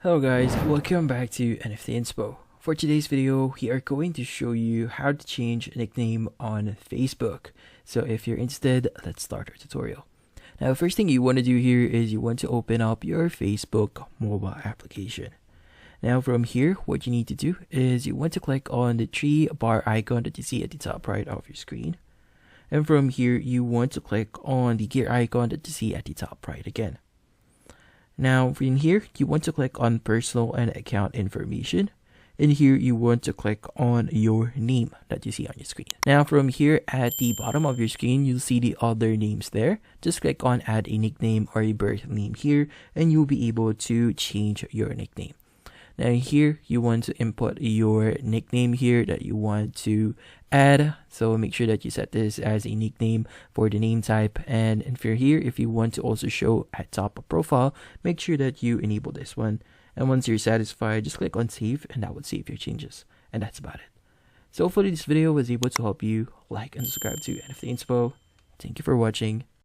Hello guys, welcome back to NFT Inspo. For today's video, we are going to show you how to change a nickname on Facebook. So if you're interested, let's start our tutorial. Now, first thing you want to do here is you want to open up your Facebook mobile application. Now from here, what you need to do is you want to click on the three bar icon that you see at the top right of your screen. And from here, you want to click on the gear icon that you see at the top right again. Now in here, you want to click on personal and account information. In here, you want to click on your name that you see on your screen. Now from here at the bottom of your screen, you'll see the other names there. Just click on add a nickname or a birth name here and you'll be able to change your nickname. Now here, you want to input your nickname here that you want to add. So make sure that you set this as a nickname for the name type. And for here, if you want to also show at top of profile, make sure that you enable this one. And once you're satisfied, just click on save and that would save your changes. And that's about it. So hopefully this video was able to help you. Like and subscribe to NFT Inspo. Thank you for watching.